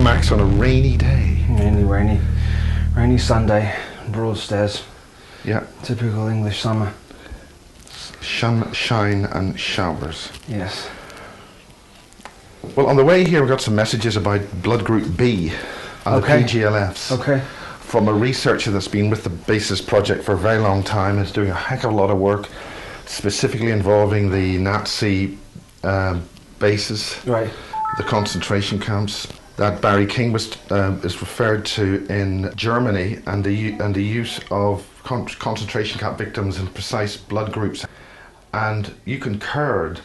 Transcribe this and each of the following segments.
Max on a rainy day. Rainy Sunday, Broadstairs. Yeah. Typical English summer. Sun, shine and showers. Yes. Well, on the way here, we got some messages about blood group B and the PGLFs. Okay. From a researcher that's been with the BASIS project for a very long time, is doing a heck of a lot of work, specifically involving the Nazi bases, Right. the concentration camps that Barry King is referred to in Germany, and the use of concentration camp victims in precise blood groups. And you concurred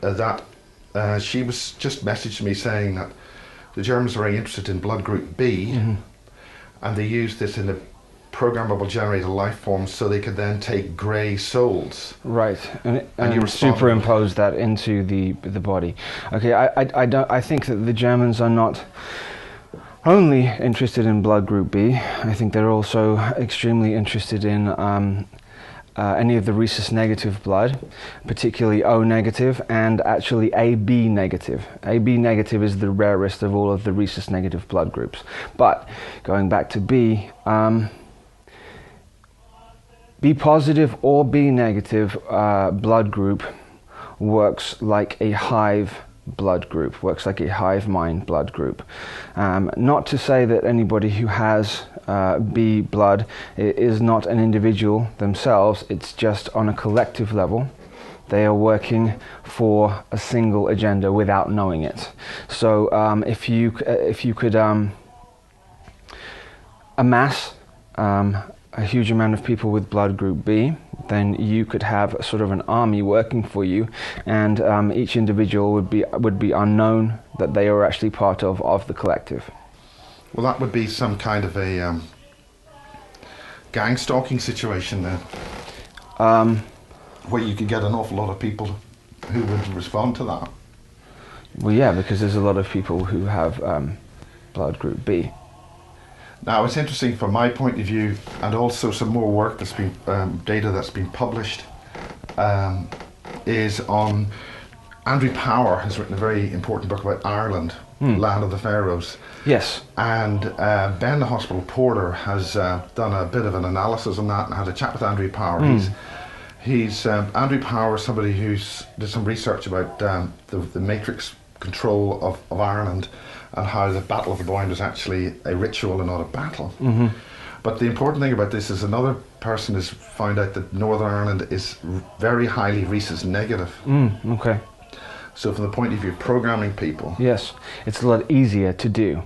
that she was just messaged me saying that the Germans are very interested in blood group B, and they used this in a programmable generated life form so they could then take grey souls. Right, and you superimpose that into the body. Okay, I think that the Germans are not only interested in blood group B. I think they're also extremely interested in any of the rhesus negative blood, particularly O negative and actually AB negative. AB negative is the rarest of all of the rhesus negative blood groups. But going back to B, B positive or B negative blood group works like a hive blood group, works like a hive mind blood group. Not to say that anybody who has B blood is not an individual themselves, it's just on a collective level. They are working for a single agenda without knowing it. So if you could amass a huge amount of people with blood group B, then you could have sort of an army working for you, and each individual would be unknown that they are actually part of the collective. Well, that would be some kind of a gang stalking situation then, where you could get an awful lot of people who would respond to that. Well, yeah, because there's a lot of people who have blood group B. Now, it's interesting from my point of view, and also some more work that's been, data that's been published, is on Andrew Power has written a very important book about Ireland, Land of the Pharaohs. Yes. And Ben, the hospital porter, has done a bit of an analysis on that and had a chat with Andrew Power. He's Andrew Power is somebody who's did some research about the matrix control of Ireland, and how the Battle of the Boyne was actually a ritual and not a battle. But the important thing about this is another person has found out that Northern Ireland is very highly rhesus negative. Okay. So from the point of view of programming people, yes, it's a lot easier to do,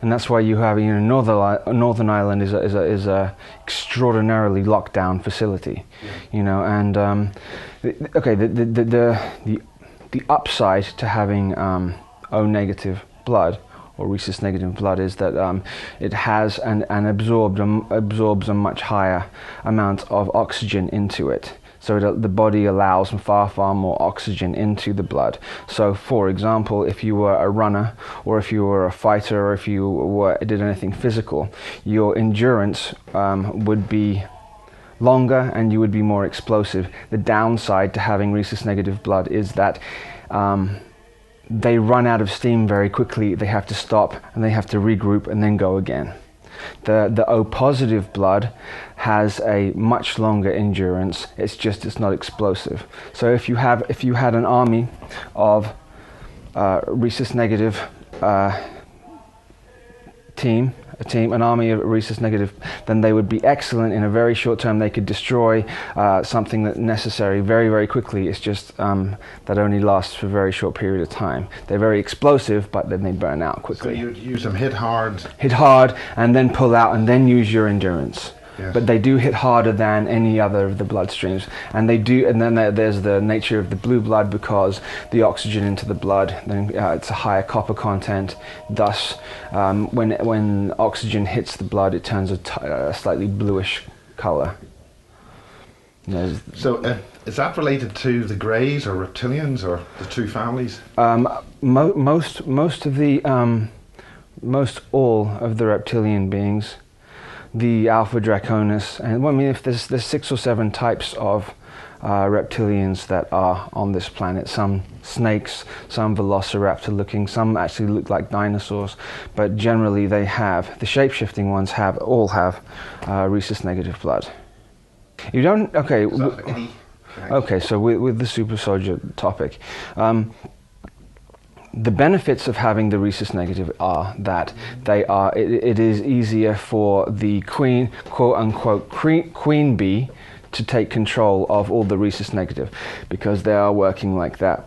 and that's why you have, Northern Ireland is a extraordinarily locked down facility, and the upside to having O negative blood or rhesus negative blood is that it has and absorbs a much higher amount of oxygen into it. So the body allows far more oxygen into the blood. So, for example, if you were a runner, or if you were a fighter, or if you did anything physical, your endurance would be longer and you would be more explosive. The downside to having rhesus negative blood is that they run out of steam very quickly. They have to stop and they have to regroup and then go again. The O positive blood has a much longer endurance. It's not explosive. So if you had an army of rhesus negative an army of rhesus negative, then they would be excellent in a very short term. They could destroy something that's necessary very, very quickly. It's just that only lasts for a very short period of time. They're very explosive, but then they burn out quickly. So you'd use them hit hard, and then pull out, and then use your endurance. Yes. But they do hit harder than any other of the blood streams, and then there's the nature of the blue blood, because the oxygen into the blood, then it's a higher copper content. Thus, when oxygen hits the blood, it turns a slightly bluish color. So is that related to the Greys or reptilians or the two families? Most all of the reptilian beings the Alpha Draconis, and well, I mean, if there's 6 or 7 types of reptilians that are on this planet. Some snakes, some velociraptor looking, some actually look like dinosaurs, but generally they have, the shape-shifting ones all have rhesus negative blood. You don't, okay. Okay, so with the super soldier topic, the benefits of having the rhesus negative are that it is easier for the queen, quote unquote, queen bee to take control of all the rhesus negative, because they are working like that.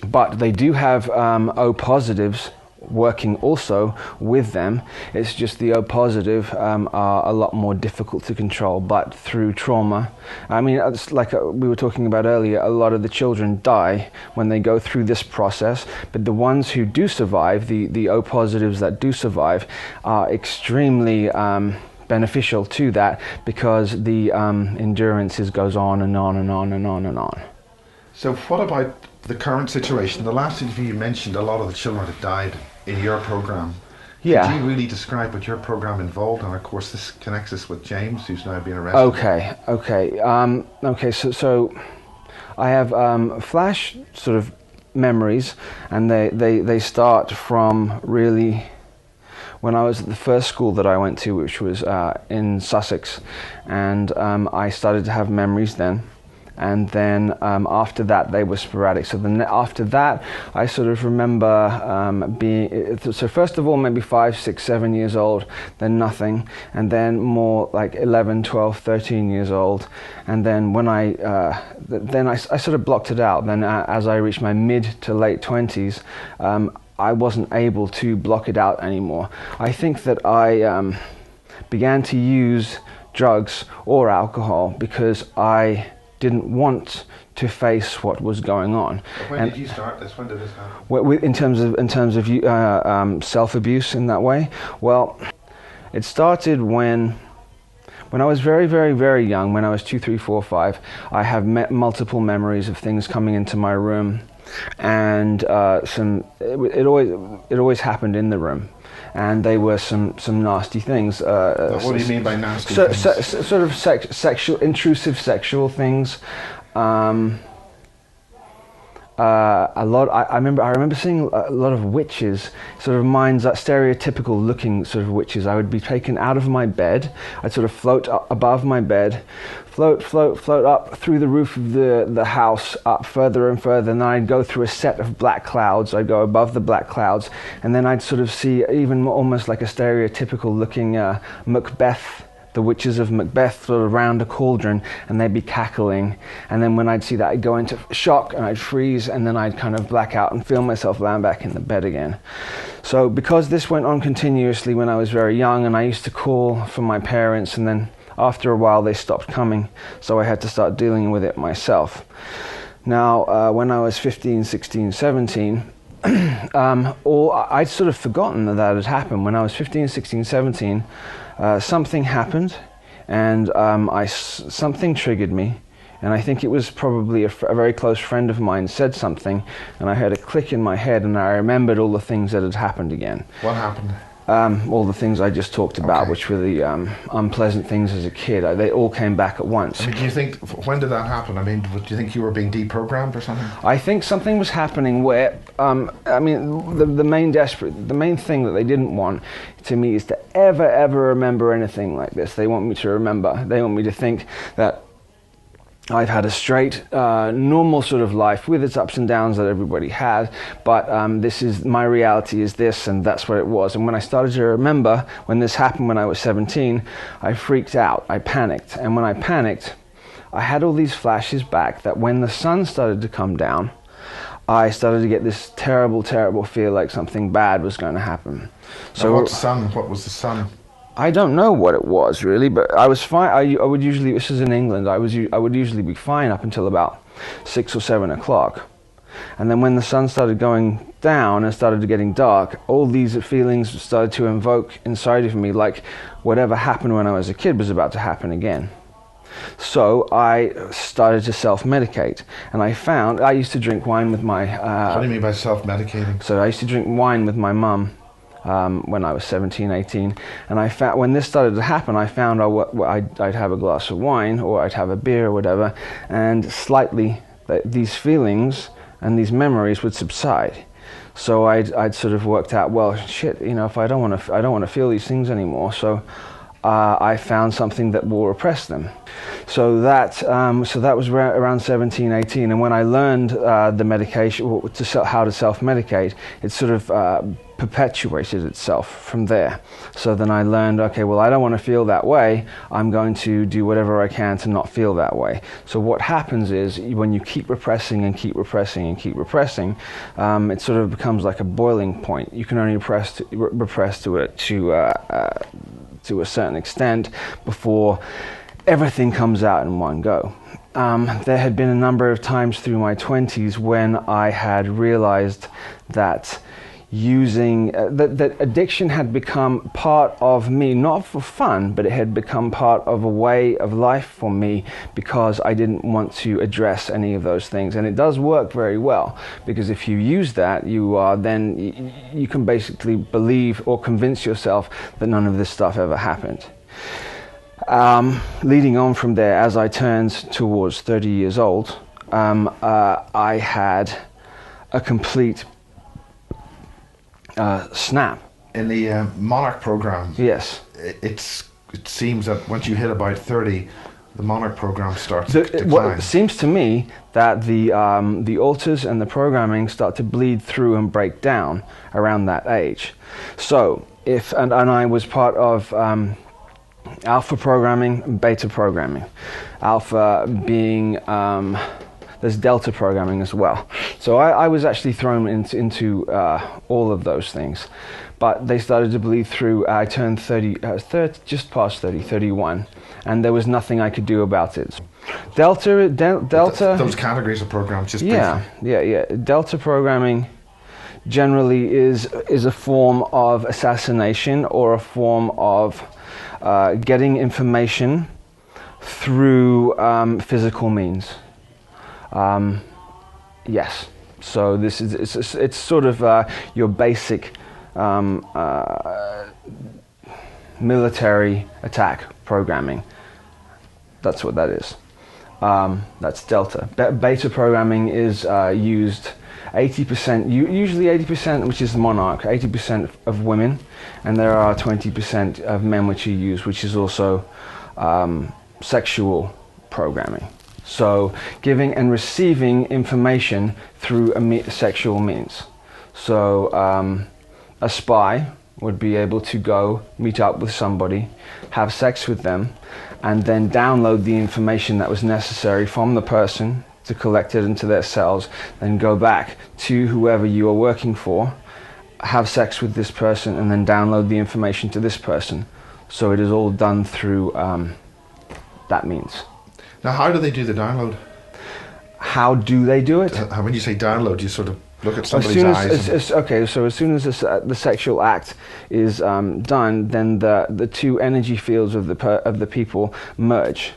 But they do have O positives working also with them. It's just the O positive are a lot more difficult to control, but through trauma. I mean, it's like we were talking about earlier, a lot of the children die when they go through this process, but the ones who do survive, the O positives that do survive, are extremely beneficial to that, because the endurance goes on and on and on and on and on. So what about the current situation? The last interview you mentioned a lot of the children had died in your program. Yeah. Could you really describe what your program involved? And of course this connects us with James, who's now being arrested. Okay, so I have flash sort of memories, and they start from really when I was at the first school that I went to, which was in Sussex, and I started to have memories then. And then after that, they were sporadic. So then after that, I sort of remember being, so first of all, maybe 5, 6, 7 years old, then nothing. And then more like 11, 12, 13 years old. And then when I sort of blocked it out. Then as I reached my mid to late 20s, I wasn't able to block it out anymore. I think that I began to use drugs or alcohol because I didn't want to face what was going on. When did you start this? When did this happen? In terms of self-abuse in that way, well, it started when I was very, very, very young. When I was 2, 3, 4, 5, I have multiple memories of things coming into my room, and it always happened in the room. And they were some nasty things. What do you mean by nasty things? Sort of sexual, intrusive sexual things. A lot. I remember seeing a lot of witches, sort of stereotypical looking sort of witches. I would be taken out of my bed. I'd sort of float up above my bed, float up through the roof of the house, up further and further, and then I'd go through a set of black clouds. I'd go above the black clouds, and then I'd sort of see even almost like a stereotypical looking Macbeth. The witches of Macbeth sort of round a cauldron, and they'd be cackling. And then when I'd see that, I'd go into shock and I'd freeze, and then I'd kind of black out and feel myself lying back in the bed again. So because this went on continuously when I was very young, and I used to call for my parents, and then after a while they stopped coming, so I had to start dealing with it myself. Now, when I was 15, 16, 17, I'd sort of forgotten that had happened. When I was 15, 16, 17, something happened, and something triggered me, and I think it was probably a very close friend of mine said something, and I heard a click in my head, and I remembered all the things that had happened again. What happened? All the things I just talked about, okay, which were the unpleasant things as a kid. They all came back at once. I mean, do you think, when did that happen? I mean, do you think you were being deprogrammed or something? I think something was happening where, I mean, the main thing that they didn't want to me is to ever remember anything like this. They want me to remember. They want me to think that I've had a straight, normal sort of life with its ups and downs that everybody has, but my reality is this, and that's what it was. And when I started to remember when this happened when I was 17, I freaked out, I panicked. And when I panicked, I had all these flashes back that when the sun started to come down, I started to get this terrible, terrible feel like something bad was going to happen. So what was the sun? I don't know what it was really, but I was fine. I would usually, this is in England, I would usually be fine up until about 6 or 7 o'clock. And then when the sun started going down and started getting dark, all these feelings started to invoke inside of me, like whatever happened when I was a kid was about to happen again. So I started to self-medicate, and I used to drink wine with my... what do you mean by self-medicating? So I used to drink wine with my mum. when I was 17, 18. And I found when this started to happen, I found I'd have a glass of wine or I'd have a beer or whatever, and slightly these feelings and these memories would subside. So I'd sort of worked out, well, shit, if I don't want to feel these things anymore, so I found something that will repress them. So that was around 17, 18, and when I learned the medication, how to self-medicate, it sort of perpetuated itself from there. So then I learned, okay, well, I don't want to feel that way. I'm going to do whatever I can to not feel that way. So what happens is when you keep repressing and keep repressing and keep repressing, it sort of becomes like a boiling point. You can only repress to a certain extent before everything comes out in one go. There had been a number of times through my 20s when I had realized that that addiction had become part of me, not for fun, but it had become part of a way of life for me because I didn't want to address any of those things. And it does work very well, because if you use that, you can basically believe or convince yourself that none of this stuff ever happened. Leading on from there, as I turned towards 30 years old, I had a complete snap. In the Monarch program, yes, it seems that once you hit about 30, the Monarch program starts to decline. Well, it seems to me that the alters and the programming start to bleed through and break down around that age. So and I was part of alpha programming and beta programming. Alpha being there's delta programming as well. So I was actually thrown into all of those things. But they started to bleed through. I turned 30, just past 30, 31, and there was nothing I could do about it. Delta. Those categories of programs, just yeah. Delta programming generally is a form of assassination or a form of getting information through physical means. Yes. So this is it's sort of your basic military attack programming. That's what that is. That's Delta. Beta programming is used 80%, usually 80%, which is the Monarch, 80% of women, and there are 20% of men which are used, which is also sexual programming. So giving and receiving information through sexual means. So a spy would be able to go meet up with somebody, have sex with them, and then download the information that was necessary from the person to collect it into their cells, then go back to whoever you are working for, have sex with this person, and then download the information to this person. So it is all done through that means. Now, how do they do the download? How do they do it? When you say download, you sort of look at somebody's eyes. So as soon as the sexual act is done, then the two energy fields of the people merge.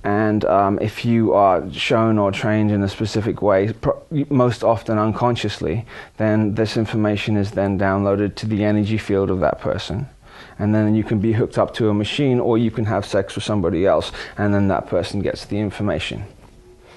And if you are shown or trained in a specific way, most often unconsciously, then this information is then downloaded to the energy field of that person. And then you can be hooked up to a machine, or you can have sex with somebody else, and then that person gets the information.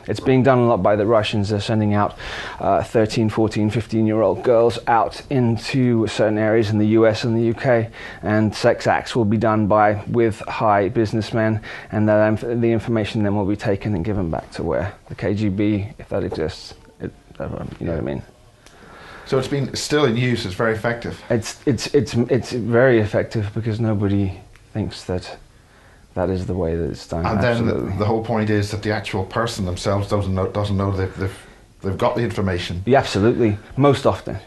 It's being done a lot by the Russians. They're sending out 13, 14, 15-year-old girls out into certain areas in the US and the UK, and sex acts will be done with high businessmen, and the information then will be taken and given back to where the KGB, if that exists. You know what I mean? So it's been still in use. It's very effective. It's very effective because nobody thinks that is the way that it's done. And Absolutely. then the whole point is that the actual person themselves doesn't know they've got the information. Yeah, absolutely. Most often.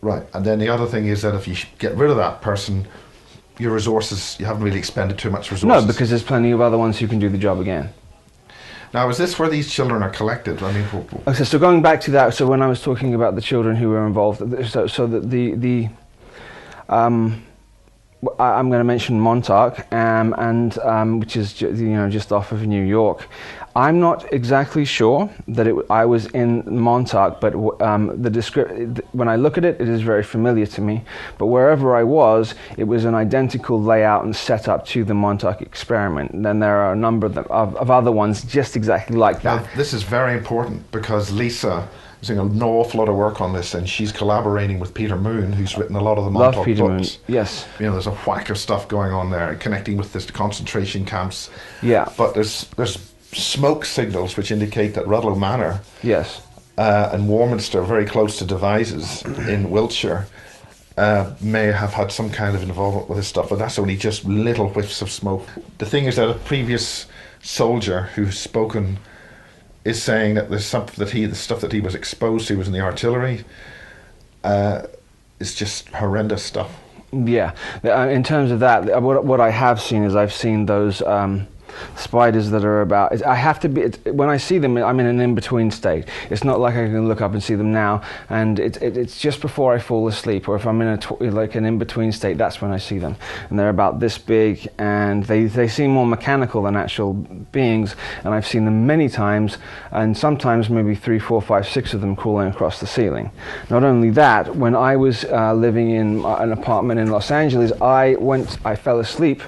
Right. And then the other thing is that if you get rid of that person, your resources, you haven't really expended too much resources. No, because there's plenty of other ones who can do the job again. Now, is this where these children are collected? I mean, okay, so going back to that, so when I was talking about the children who were involved, so that I'm going to mention Montauk, which is just off of New York. I'm not exactly sure that I was in Montauk, but when I look at it, it is very familiar to me. But wherever I was, it was an identical layout and setup to the Montauk experiment. And then there are a number of other ones just exactly like that. Now, this is very important because Lisa is doing an awful lot of work on this, and she's collaborating with Peter Moon, who's written a lot of the Montauk Love Peter books. Moon. Yes. There's a whack of stuff going on there, connecting with this concentration camps. Yeah. But there's smoke signals which indicate that Rudloe Manor, yes, and Warminster, very close to Devizes in Wiltshire, may have had some kind of involvement with this stuff, but that's only just little whiffs of smoke. The thing is that a previous soldier who's spoken is saying that there's something that the stuff that he was exposed to was in the artillery. It's just horrendous stuff. Yeah, in terms of that, what I have seen is I've seen those spiders that are about. I have to be when I see them. I'm in an in-between state. It's not like I can look up and see them now, and it's just before I fall asleep, or if I'm in an in-between state, that's when I see them. And they're about this big, and they seem more mechanical than actual beings. And I've seen them many times, and sometimes maybe 3, 4, 5, 6 of them crawling across the ceiling. Not only that, when I was living in an apartment in Los Angeles, I fell asleep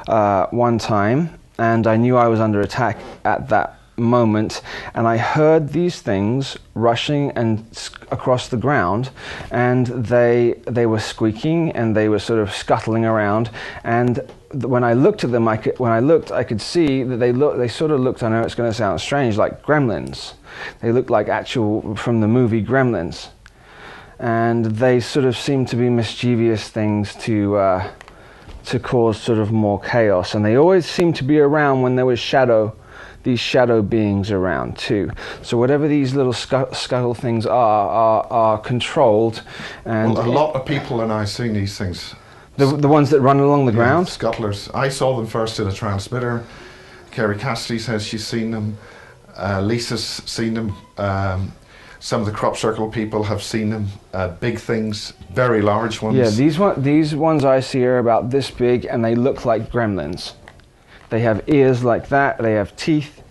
one time. And I knew I was under attack at that moment, and I heard these things rushing across the ground, and they were squeaking and they were sort of scuttling around. And when I looked at them, I could see that they sort of looked. I know it's going to sound strange, like gremlins. They looked like actual from the movie Gremlins, and they sort of seemed to be mischievous things to cause sort of more chaos, and they always seem to be around when there was these shadow beings around too. So whatever these little scuttle things are controlled. And well, a lot of people are now seeing these things. The ones that run along the ground? Scuttlers. I saw them first in a transmitter. Kerry Cassidy says she's seen them. Lisa's seen them. Some of the crop circle people have seen them. Big things, very large ones. Yeah, these ones I see are about this big, and they look like gremlins. They have ears like that. They have teeth.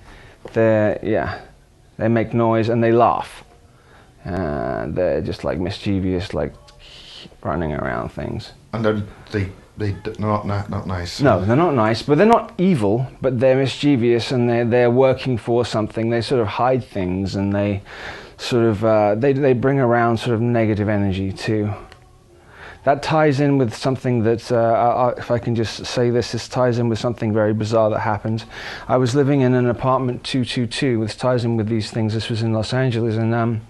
They make noise and they laugh. They're just like mischievous, like running around things. And they're not nice. No, they're not nice, but they're not evil. But they're mischievous, and they're working for something. They sort of hide things, and they sort of they bring around sort of negative energy too. That ties in with something that, if I can just say this ties in with something very bizarre that happened. I was living in an apartment 222, which ties in with these things. This was in Los Angeles, and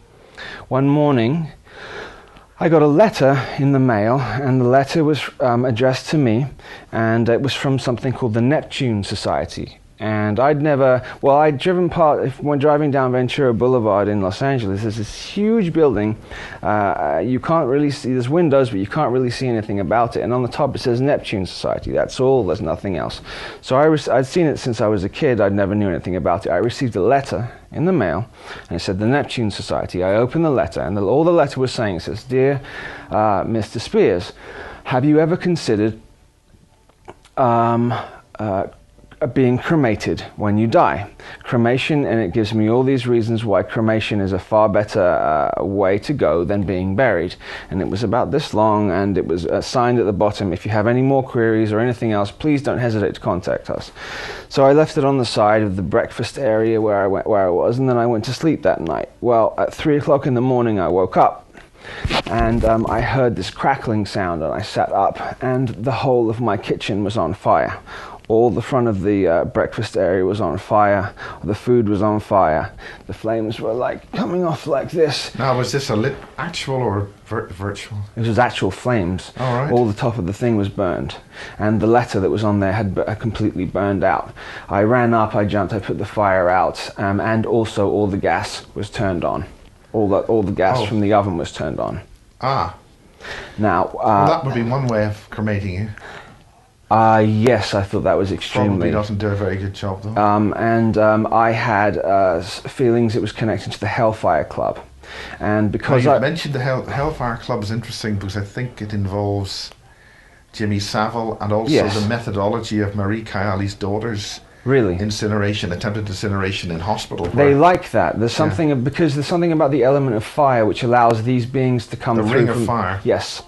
one morning I got a letter in the mail, and the letter was addressed to me, and it was from something called the Neptune Society. And I'd driven when driving down Ventura Boulevard in Los Angeles, there's this huge building. You can't really see, there's windows, but you can't really see anything about it. And on the top it says Neptune Society. That's all, there's nothing else. So I'd seen it since I was a kid. I'd never knew anything about it. I received a letter in the mail, and it said the Neptune Society. I opened the letter, and all the letter was saying, it says, "Dear Mr. Spiers, have you ever considered being cremated when you die?" Cremation, and it gives me all these reasons why cremation is a far better way to go than being buried. And it was about this long, and it was signed at the bottom, "If you have any more queries or anything else, please don't hesitate to contact us." So I left it on the side of the breakfast area where I was, and then I went to sleep that night. Well, at 3 o'clock in the morning I woke up, and I heard this crackling sound, and I sat up, and the whole of my kitchen was on fire. All the front of the breakfast area was on fire. The food was on fire. The flames were like coming off like this. Now, was this actual or virtual? It was actual flames. All right. All the top of the thing was burned, and the letter that was on there had completely burned out. I ran up, I jumped, I put the fire out, and also all the gas was turned on. All the gas from the oven was turned on. Ah. Now, well, that would be one way of cremating you. Yes, I thought that was extremely... Probably doesn't do a very good job, though. I had feelings it was connected to the Hellfire Club. And because you mentioned the Hellfire Club is interesting because I think it involves Jimmy Savile, and also Yes. the methodology of Marie Kayali's daughter's Really? attempted incineration in hospital. They like that. There's something because there's something about the element of fire which allows these beings to come The through. Ring of Fire. Yes.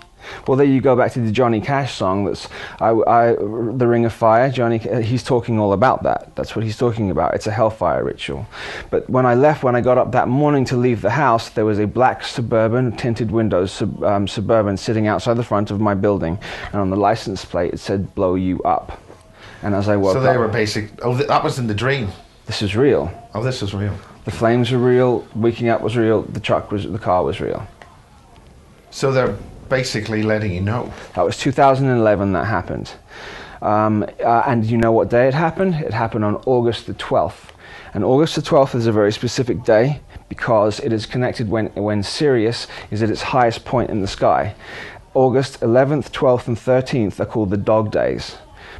Well, there you go back to the Johnny Cash song. That's the Ring of Fire. Johnny, he's talking all about that. That's what he's talking about. It's a hellfire ritual. But when I got up that morning to leave the house, there was a black Suburban, tinted windows Suburban sitting outside the front of my building, and on the license plate it said "Blow You Up." And as I woke up, So they were basic. Oh, that was in the dream. this is real. Oh, this is real. The flames were real. Waking up was real. The car was real. So they're basically letting you know. That was 2011 that happened. And you know what day it happened? It happened on August the 12th. And August the 12th is a very specific day because it is connected when Sirius is at its highest point in the sky. August 11th, 12th, and 13th are called the dog days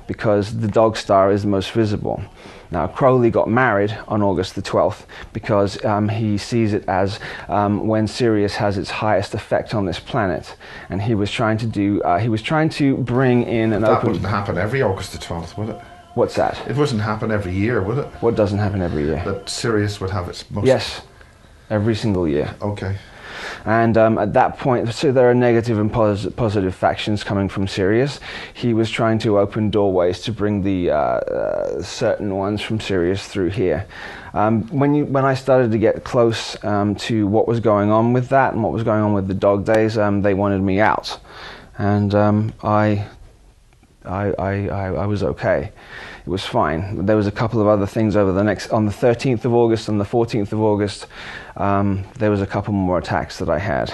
because the dog star is the most visible. Now, Crowley got married on August the 12th because he sees it as when Sirius has its highest effect on this planet, and he was trying to bring in an That open. wouldn't happen every August the 12th, would it? What's that? It wouldn't happen every year, would it? What doesn't happen every year? That Sirius would have its most... Yes, every single year. Okay. And at that point, so there are negative and positive factions coming from Sirius. He was trying to open doorways to bring the certain ones from Sirius through here. When I started to get close to what was going on with that and what was going on with the dog days, they wanted me out, and I was okay. It was fine. There was a couple of other things on the 13th of August and the 14th of August, there was a couple more attacks that I had.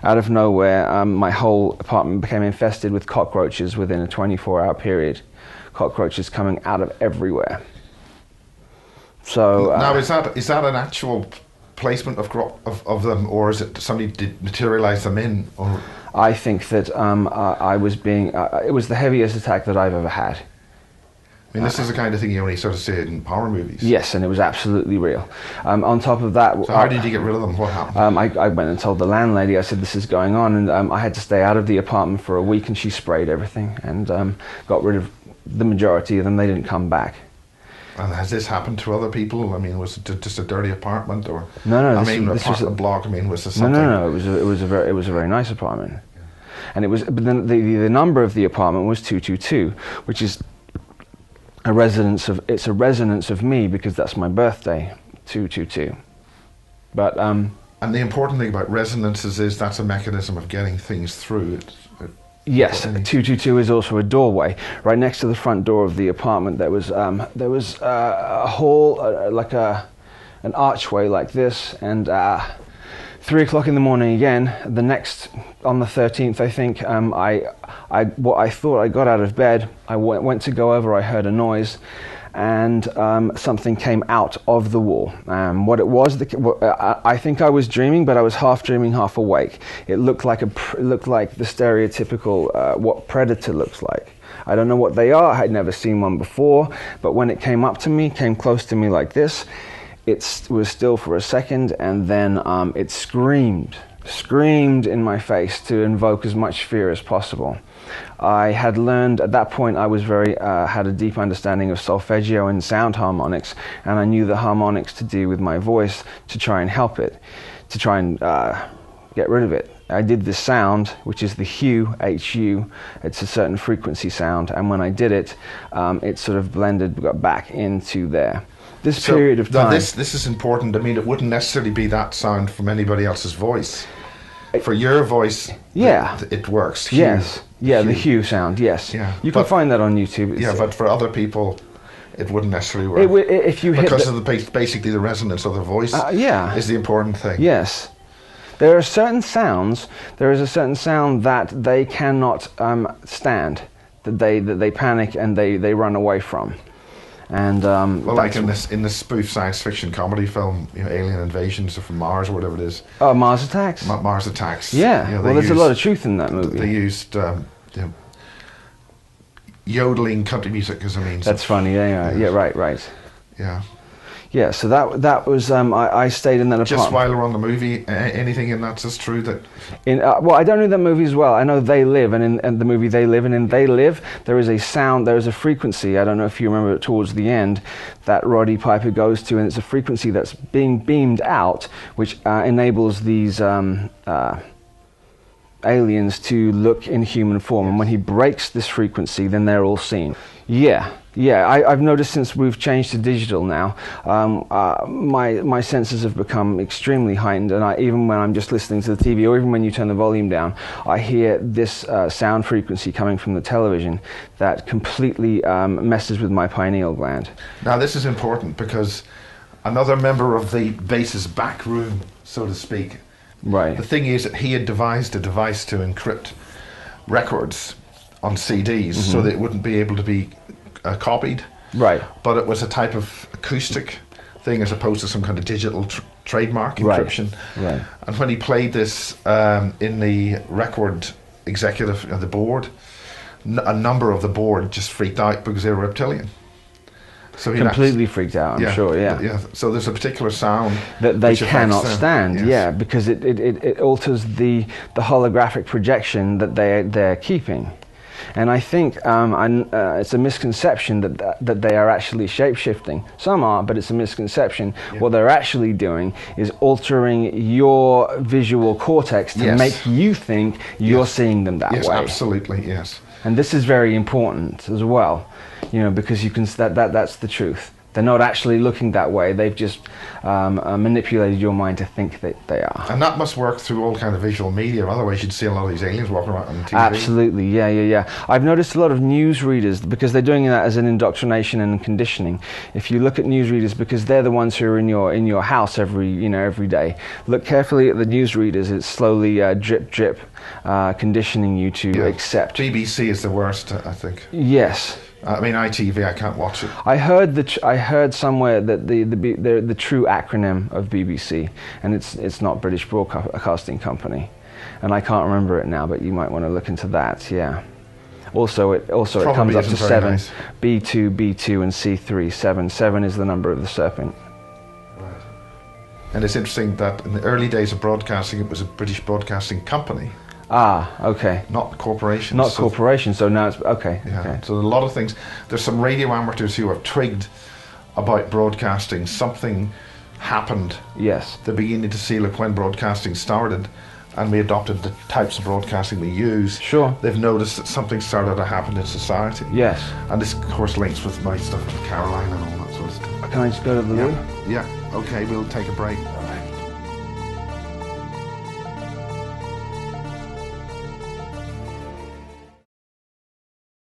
Out of nowhere, my whole apartment became infested with cockroaches within a 24-hour period. Cockroaches coming out of everywhere. So now, is that an actual placement of them, or is it somebody did materialize them in? Or? I think that I was being... it was the heaviest attack that I've ever had. I mean, this is the kind of thing you only sort of see in horror movies. Yes, and it was absolutely real. On top of that... So how did you get rid of them? What happened? I went and told the landlady, I said, this is going on, and I had to stay out of the apartment for a week, and she sprayed everything and got rid of the majority of them. They didn't come back. And has this happened to other people? I mean, was it just a dirty apartment, or no? This was a block. I mean, was this something? No. It was a very nice apartment, yeah. And it was. But then the number of the apartment was 222, which is a resonance of me because that's my birthday, 222. But and the important thing about resonances is that's a mechanism of getting things through. Yes, 222 is also a doorway. Right next to the front door of the apartment, there was a hall, like an archway like this, and 3 o'clock in the morning again. On the 13th, I think, I thought I got out of bed. I went to go over. I heard a noise, and something came out of the wall. What it was, I think I was dreaming, but I was half dreaming, half awake. It looked like the stereotypical what predator looks like. I don't know what they are. I had never seen one before, but when it came close to me like this, it was still for a second, and then it screamed in my face to invoke as much fear as possible. I had learned at that point, I was had a deep understanding of solfeggio and sound harmonics, and I knew the harmonics to do with my voice to try and help it, to try and get rid of it. I did this sound, which is the HU, H-U. It's a certain frequency sound, and when I did it, it sort of got back into there. This period of time... Now this is important. I mean, it wouldn't necessarily be that sound from anybody else's voice. For your voice, yeah, it works. HU. Yes, yeah, the HU sound, yes. Yeah. You can find that on YouTube. Yeah, but for other people, it wouldn't necessarily work. If you because of basically the resonance of the voice is the important thing. Yes. There are certain sounds, there is a certain sound that they cannot stand, that they panic and they run away from. And well, like in this spoof science fiction comedy film, Alien Invasions from Mars or whatever it is. Oh, Mars Attacks? Mars Attacks. Yeah, well, there's a lot of truth in that movie. They used yodeling country music as a means. That's funny, yeah, right. Yeah. Yeah, so that was I stayed in that apartment. Just while we're on the movie, anything in that's just true that... Well, I don't know that movie as well. I know They Live, and in the movie They Live, and in They Live, there is a sound, there is a frequency, I don't know if you remember it towards the end, that Roddy Piper goes to, and it's a frequency that's being beamed out, which enables these aliens to look in human form. And when he breaks this frequency, then they're all seen. Yeah, I've noticed since we've changed to digital now, my senses have become extremely heightened, and even when I'm just listening to the TV, or even when you turn the volume down, I hear this sound frequency coming from the television that completely messes with my pineal gland. Now this is important because another member of the base's back room, so to speak, right. The thing is that he had devised a device to encrypt records on CDs so that it wouldn't be able to be copied. Right. But it was a type of acoustic thing as opposed to some kind of digital trademark encryption. Right. And when he played this in the record executive, the board, a number of the board just freaked out because they were reptilian. So he completely freaked out, I'm sure, yeah. So there's a particular sound that they cannot stand, yes. Because it alters the holographic projection that they're keeping. And I think it's a misconception that they are actually shape-shifting. Some are, but it's a misconception. Yeah. What they're actually doing is altering your visual cortex to make you think you're seeing them that way. Yes, absolutely, yes. And this is very important as well, because you can that's the truth. They're not actually looking that way. They've just manipulated your mind to think that they are. And that must work through all kind of visual media. Otherwise, you'd see a lot of these aliens walking around on TV. Absolutely, yeah. I've noticed a lot of newsreaders, because they're doing that as an indoctrination and conditioning. If you look at newsreaders, because they're the ones who are in your house every day. Look carefully at the newsreaders. It's slowly drip conditioning you to accept. BBC is the worst, I think. Yes. I mean, ITV, I can't watch it. I heard somewhere that the true acronym of BBC, and it's not British Broadcasting Company, and I can't remember it now. But you might want to look into that. Yeah. Also it comes up to 7. Nice. B2, and C3. 7 is the number of the serpent. Right. And it's interesting that in the early days of broadcasting, it was a British Broadcasting Company. Ah, okay. Not corporations. Not corporations, so now it's... Okay, yeah. Okay. So a lot of things... There's some radio amateurs who have twigged about broadcasting. Something happened. Yes. They're beginning to see, look, when broadcasting started and we adopted the types of broadcasting we use, sure. They've noticed that something started to happen in society. Yes. And this, of course, links with my stuff with Caroline and all that sort of stuff. Can I just go to the loo? Yeah, okay, we'll take a break.